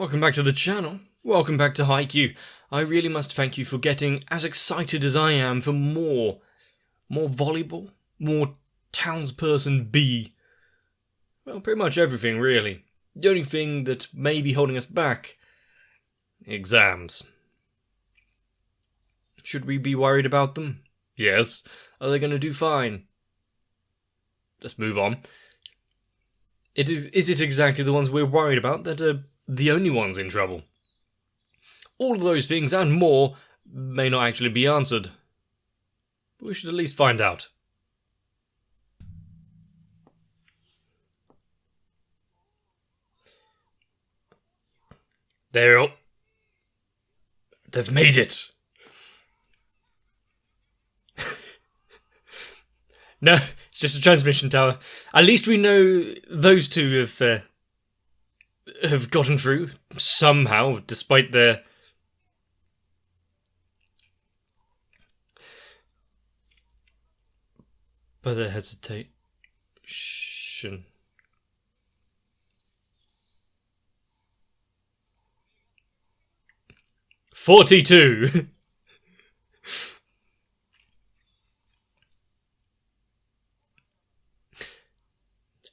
Welcome back to the channel. Welcome back to Haikyuu. I really must thank you for getting as excited as I am for more volleyball, more townsperson B. Well, pretty much everything, really. The only thing that may be holding us back: exams. Should we be worried about them? Yes. Are they going to do fine? Let's move on. Is it exactly the ones we're worried about that are the only ones in trouble? All of those things and more may not actually be answered. But we should at least find out. They've made it. No, it's just a transmission tower. At least we know those two have gotten through somehow, despite their hesitation. 42.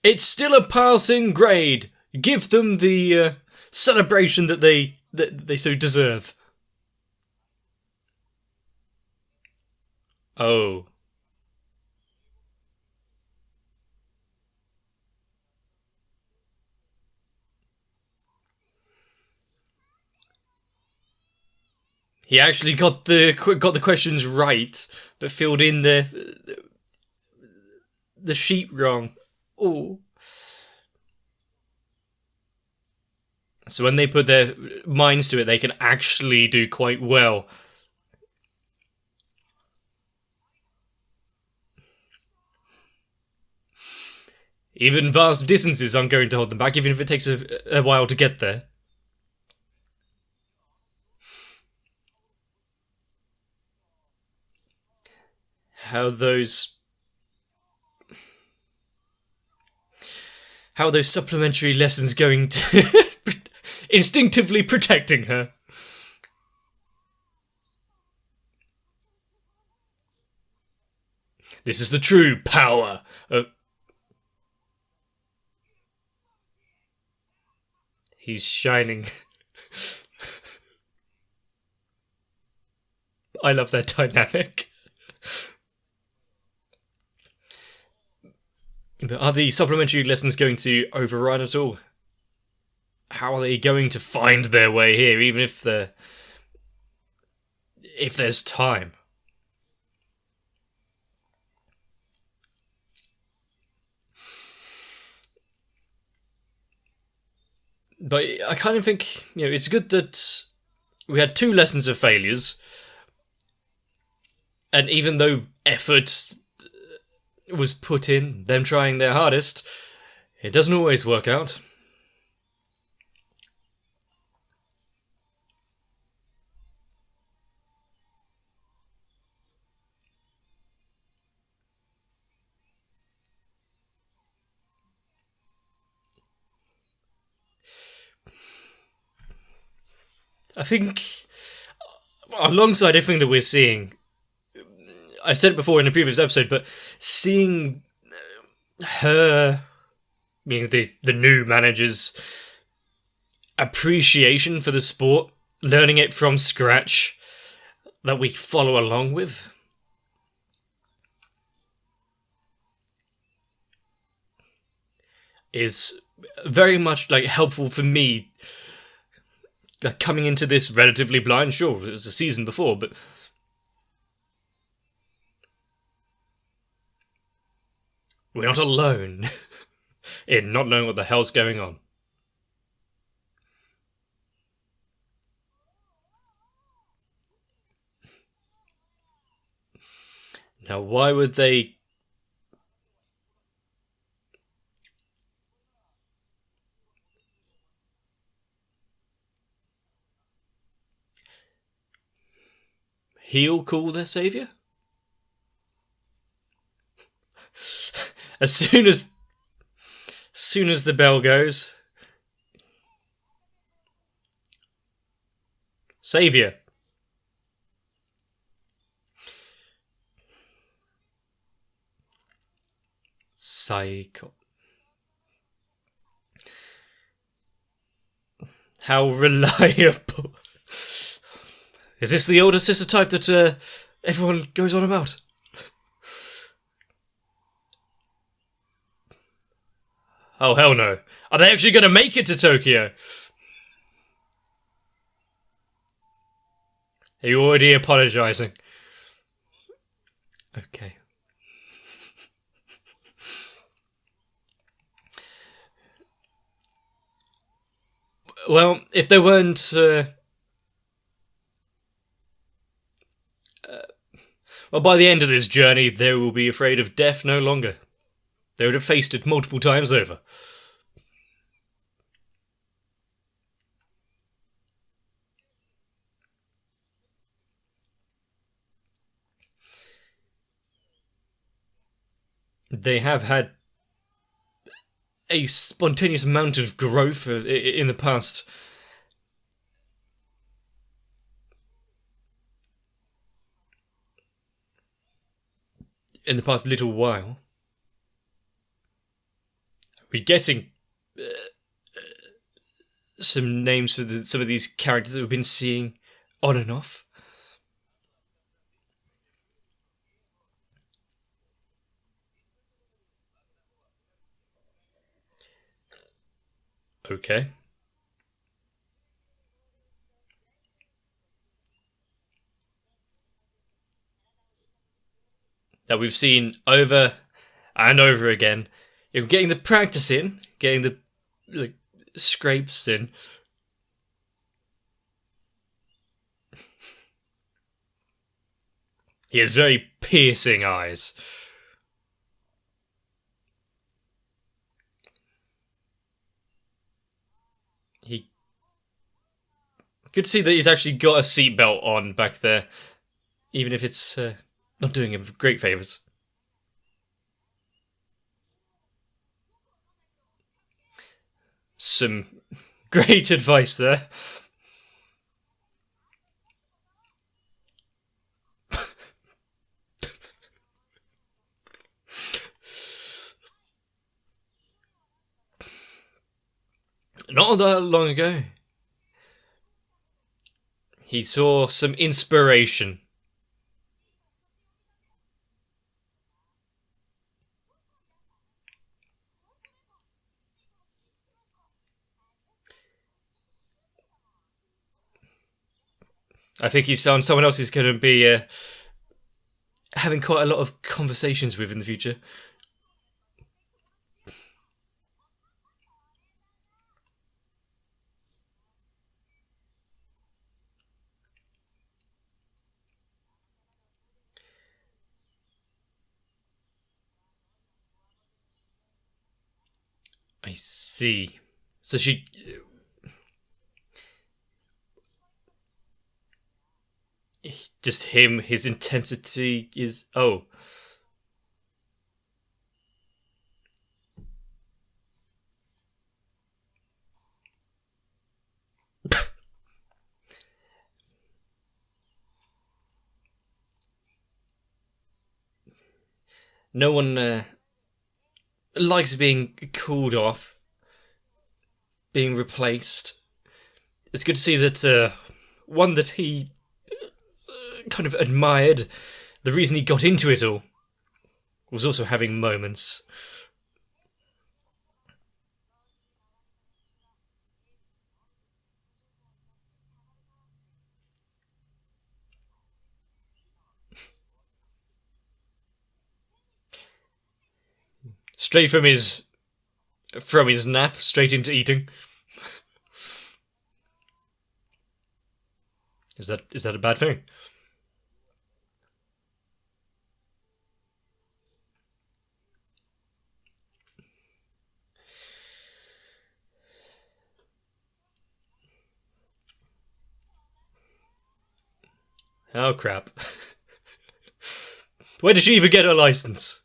It's still a passing grade. Give them the celebration that they so deserve. Oh. He actually got the questions right, but filled in the sheet wrong. Oh. So when they put their minds to it, they can actually do quite well. Even vast distances aren't going to hold them back, even if it takes a while to get there. How those supplementary lessons going to instinctively protecting her. This is the true power of... He's shining. I love their dynamic. But are the supplementary lessons going to override at all? How are they going to find their way here, even if there's time? But I kind of think, it's good that we had 2 lessons of failures, and even though effort was put in, them trying their hardest, it doesn't always work out. I think, alongside everything that we're seeing, I said it before in a previous episode, but seeing her, being the new manager's appreciation for the sport, learning it from scratch, that we follow along with, is very much helpful for me. Coming into this relatively blind, sure, it was a season before, but we're not alone in not knowing what the hell's going on. Now, why would they... He'll call their savior? As soon as the bell goes, Savior. Psycho. How reliable. Is this the older sister type that everyone goes on about? Oh, hell no. Are they actually going to make it to Tokyo? Are you already apologising? Okay. Well, if they weren't... well, by the end of this journey, they will be afraid of death no longer. They would have faced it multiple times over. They have had a spontaneous amount of growth in the past. In the past little while. We're getting some names for some of these characters that we've been seeing on and off. Okay. That we've seen over and over again. You're getting the practice in, getting the scrapes in. He has very piercing eyes. He could see that he's actually got a seatbelt on back there, even if it's not doing him great favours. Some great advice there. Not that long ago, he saw some inspiration. I think he's found someone else who's going to be having quite a lot of conversations with in the future. I see. So she... just him, his intensity is... Oh. No one likes being called off, being replaced. It's good to see that one that he kind of admired, the reason he got into it all, was also having moments. Straight from his nap, straight into eating. Is that a bad thing? Oh crap. Where did she even get her license?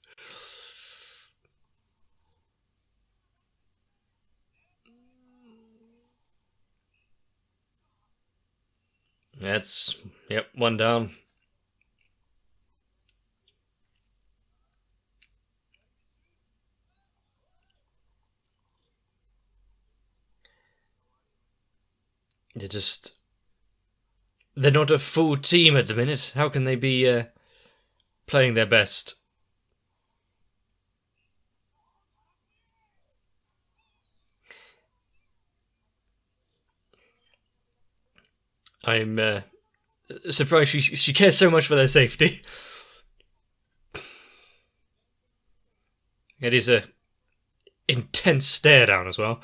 That's, yep, one down. They're not a full team at the minute. How can they be playing their best? I'm surprised she cares so much for their safety. It is a intense stare down as well.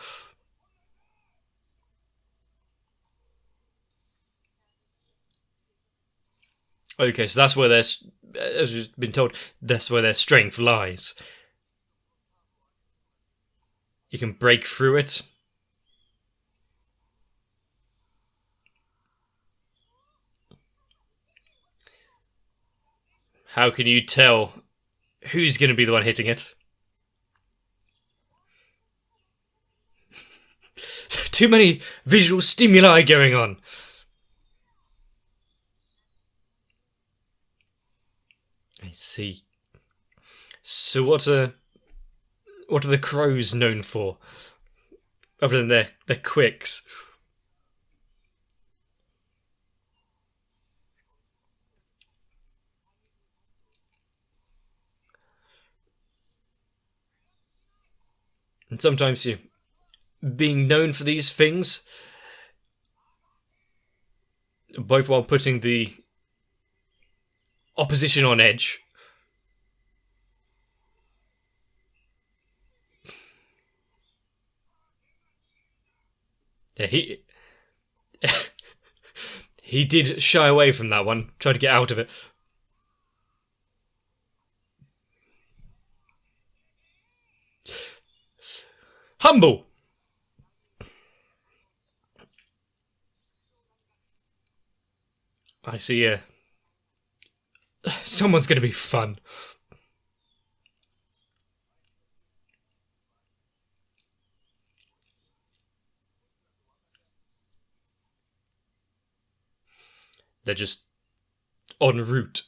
Okay, so that's where as we've been told, that's where their strength lies. You can break through it. How can you tell who's going to be the one hitting it? Too many visual stimuli going on. I see. So what are the crows known for? Other than their quicks. And sometimes being known for these things, both while putting the opposition on edge. Yeah, he did shy away from that one, tried to get out of it. Humble! I see, someone's gonna be fun. They're just en route.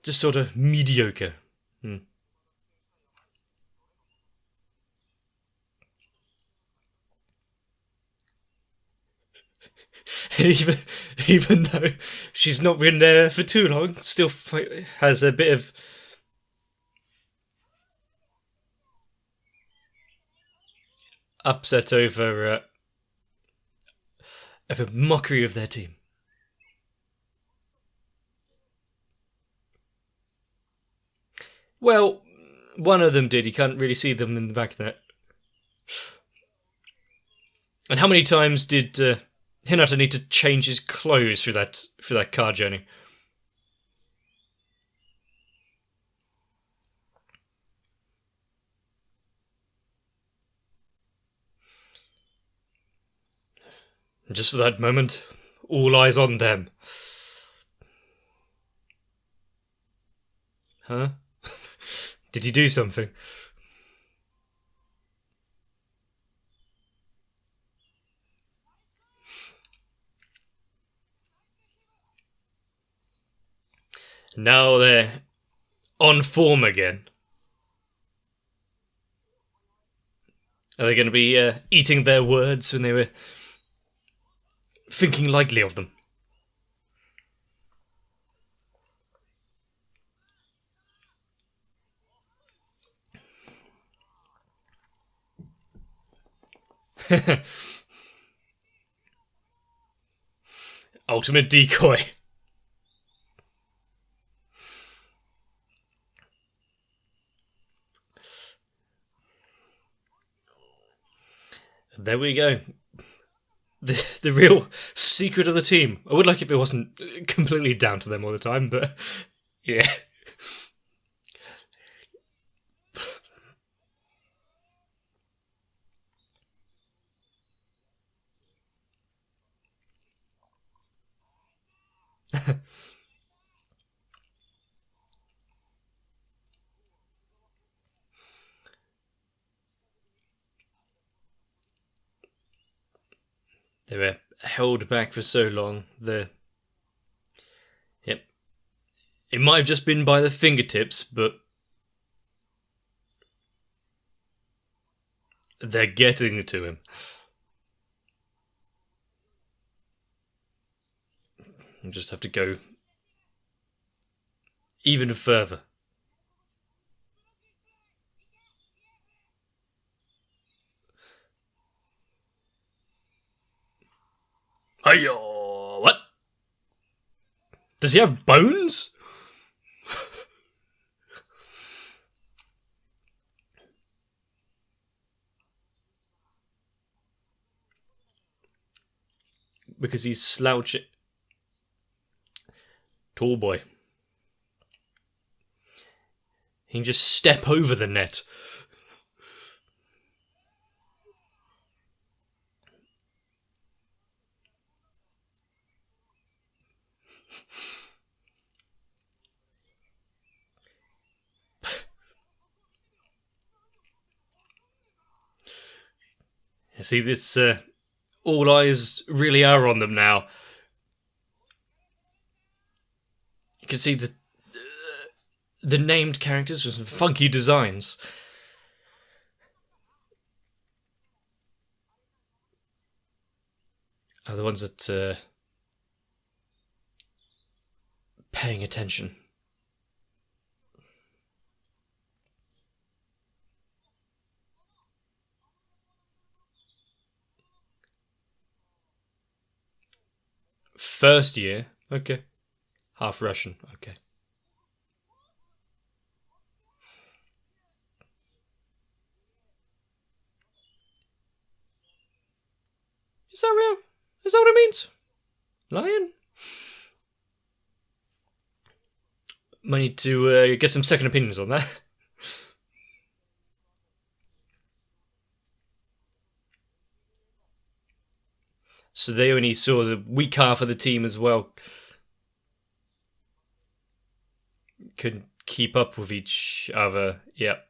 Just sort of mediocre. Even though she's not been there for too long, still has a bit of upset over mockery of their team. Well, one of them did. You can't really see them in the back of that. And how many times did Hinata need to change his clothes through that car journey? And just for that moment, all eyes on them. Huh? Did you do something? Now they're on form again. Are they going to be eating their words when they were thinking lightly of them? Ultimate decoy. There we go. The real secret of the team. I would like if it wasn't completely down to them all the time, but yeah. They were held back for so long. Yep. It might have just been by the fingertips, but they're getting to him. You just have to go even further. Hiyo! What? Does he have bones? Because he's slouching. Tall boy. He can just step over the net. See, this all eyes really are on them now. You can see the named characters with some funky designs. Are the ones that paying attention. First year, okay. Half Russian, okay. Is that real? Is that what it means? Lion? Might need to get some second opinions on that. So they only saw the weak half of the team as well. Couldn't keep up with each other. Yep.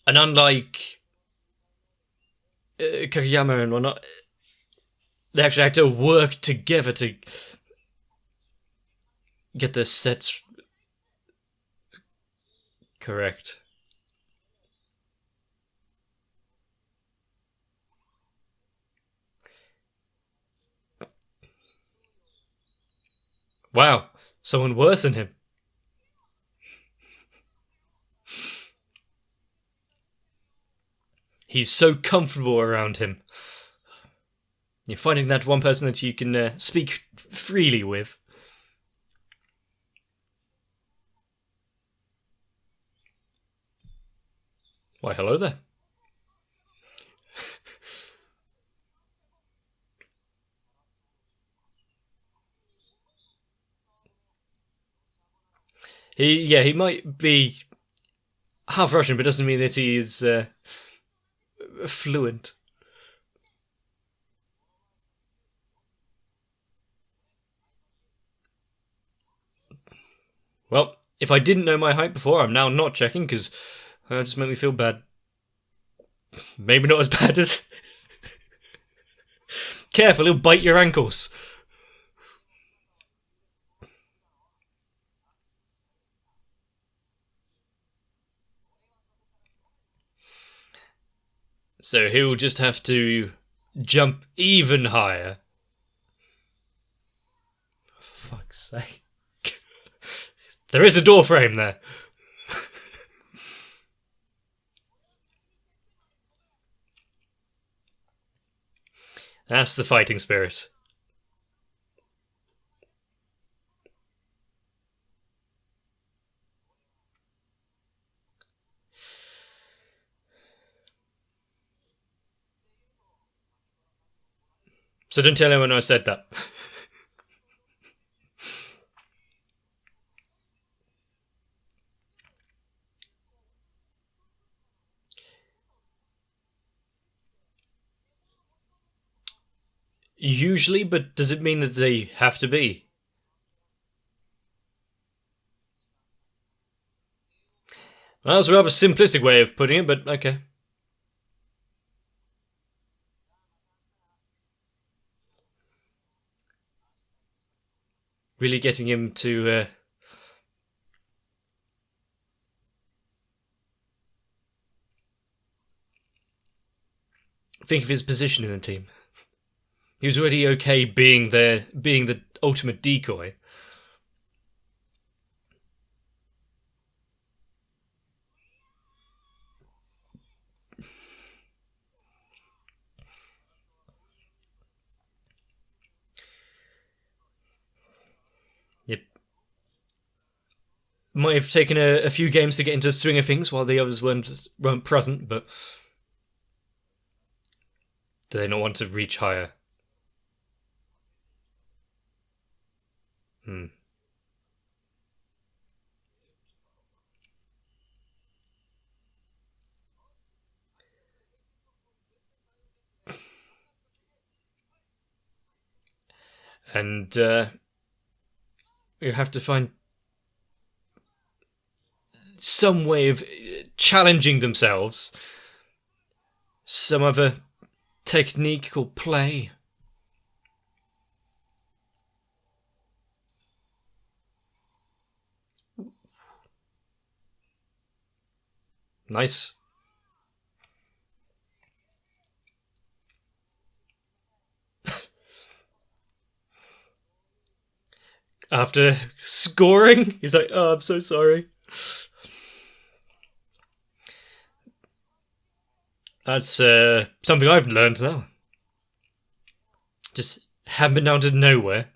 And unlike Kageyama and whatnot, they actually had to work together to get the sets correct. Wow, someone worse than him. He's so comfortable around him. You're finding that one person that you can speak freely with. Why, hello there. He might be half Russian, but doesn't mean that he is fluent. Well, if I didn't know my height before, I'm now not checking because that just made me feel bad. Maybe not as bad as... Careful, he'll bite your ankles. So he'll just have to jump even higher. For fuck's sake. There is a door frame there. That's the fighting spirit. So don't tell anyone I said that. Usually, but does it mean that they have to be? That's a rather simplistic way of putting it, but okay. Really getting him to think of his position in the team. He was already okay being the ultimate decoy. Yep. Might have taken a few games to get into the swing of things while the others weren't present, but do they not want to reach higher? And you have to find some way of challenging themselves, some other technique or play. Nice. After scoring, he's like, "Oh, I'm so sorry." That's something I've learned now. Just haven't been down to nowhere.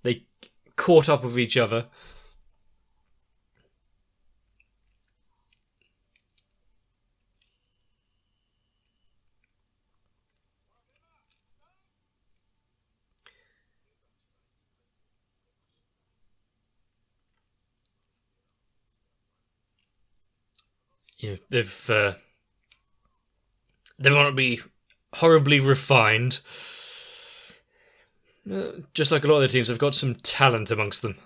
They caught up with each other. They want to be horribly refined. Just like a lot of the teams, they've got some talent amongst them.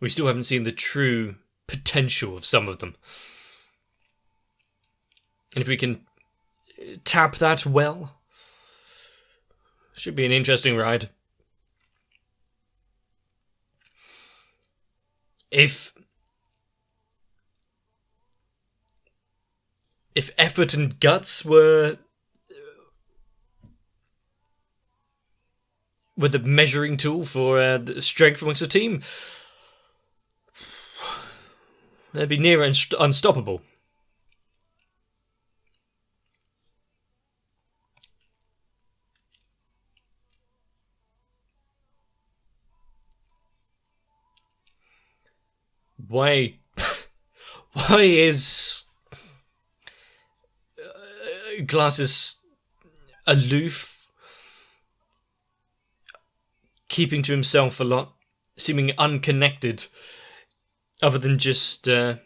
We still haven't seen the true potential of some of them. And if we can tap that well, should be an interesting ride. If effort and guts were the measuring tool for the strength amongst the team, they'd be near unstoppable. Why is Glasses aloof, keeping to himself a lot, seeming unconnected, other than just well,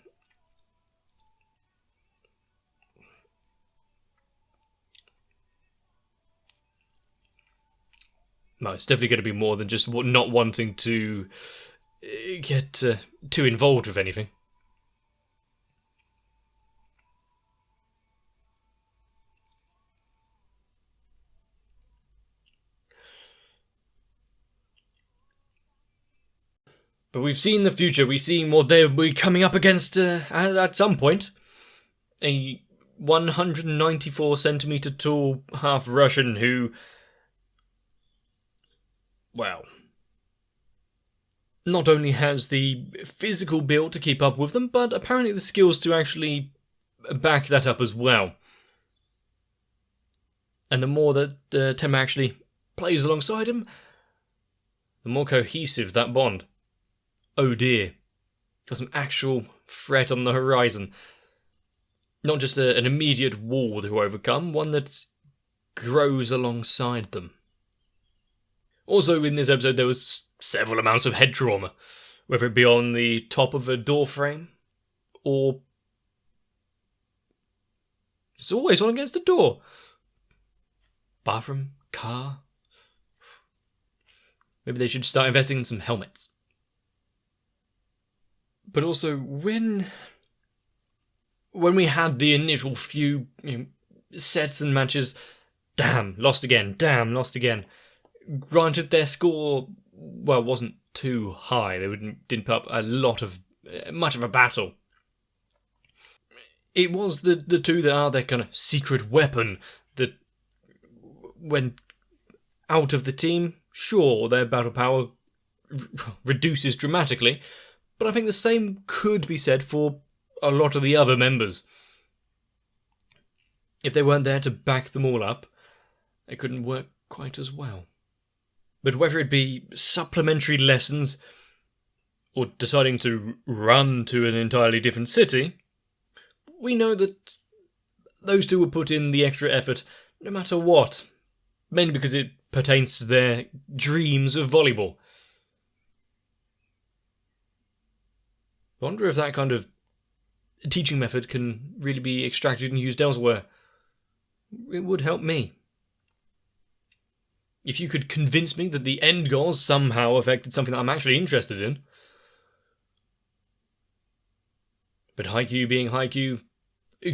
it's definitely going to be more than just not wanting to get too involved with anything. But we've seen the future. We've seen what they'll be coming up against at some point. A 194 centimetre tall half Russian who, well, not only has the physical build to keep up with them, but apparently the skills to actually back that up as well. And the more that Tem actually plays alongside him, the more cohesive that bond. Oh dear. Got some actual threat on the horizon. Not just an immediate wall to overcome, one that grows alongside them. Also, in this episode, there was several amounts of head trauma, whether it be on the top of a door frame, or It's always on against the door. Bathroom, car. Maybe they should start investing in some helmets. But also, when we had the initial few sets and matches, lost again. Granted, their score, wasn't too high. They didn't put up much of a battle. It was the two that are their kind of secret weapon that, when out of the team, sure, their battle power reduces dramatically, but I think the same could be said for a lot of the other members. If they weren't there to back them all up, it couldn't work quite as well. But whether it be supplementary lessons or deciding to run to an entirely different city, we know that those two will put in the extra effort no matter what, mainly because it pertains to their dreams of volleyball. I wonder if that kind of teaching method can really be extracted and used elsewhere. It would help me. If you could convince me that the end goals somehow affected something that I'm actually interested in. But Haikyuu being Haikyuu,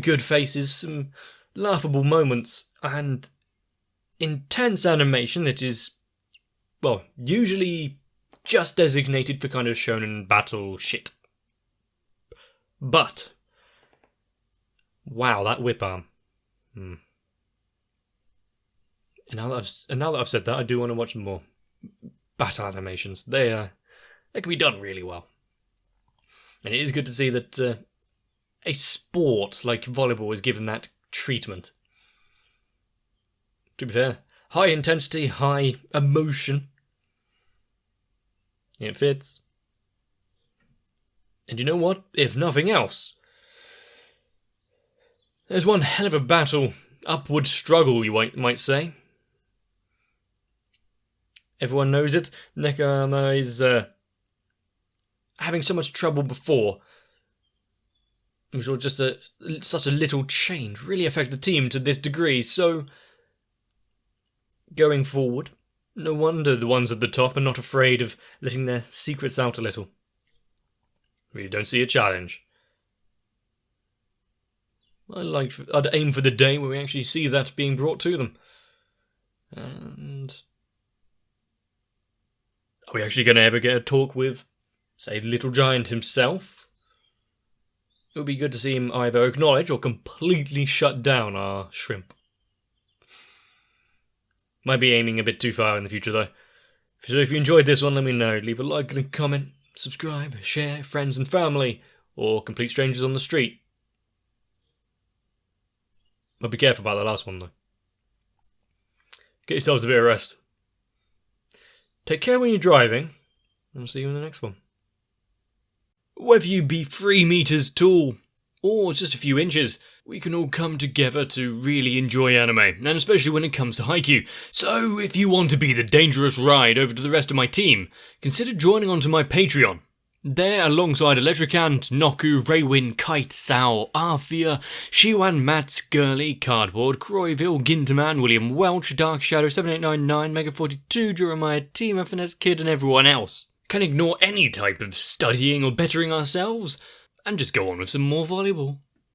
good faces, some laughable moments, and intense animation that is, usually just designated for kind of shonen battle shit. But, wow, that whip arm. And now that I've said that, I do want to watch more battle animations. They can be done really well. And it is good to see that a sport like volleyball is given that treatment. To be fair, high intensity, high emotion. It fits. And you know what? If nothing else, there's one hell of a battle, upward struggle, you might say. Everyone knows it. Nekama is having so much trouble before. I'm sure just such a little change really affected the team to this degree, so going forward, no wonder the ones at the top are not afraid of letting their secrets out a little. We don't see a challenge. I'd aim for the day where we actually see that being brought to them. And are we actually going to ever get a talk with, say, Little Giant himself? It would be good to see him either acknowledge or completely shut down our shrimp. Might be aiming a bit too far in the future, though. So if you enjoyed this one, let me know. Leave a like and a comment. Subscribe, share, friends and family, or complete strangers on the street. But be careful about the last one, though. Get yourselves a bit of rest. Take care when you're driving, and I'll see you in the next one. Whether you be 3 meters tall, or just a few inches, we can all come together to really enjoy anime, and especially when it comes to Haikyuu. So if you want to be the dangerous ride over to the rest of my team, consider joining onto my Patreon. There, alongside Electricant, Noku, Raywin, Kite, Sao, Arthea, Shiwan, Mats, Gurley, Cardboard, Croyville, Ginterman, William Welch, Dark Shadow 7899, Mega 42, Jeremiah, Team Finesse Kid, and everyone else. Can ignore any type of studying or bettering ourselves, and just go on with some more volleyball.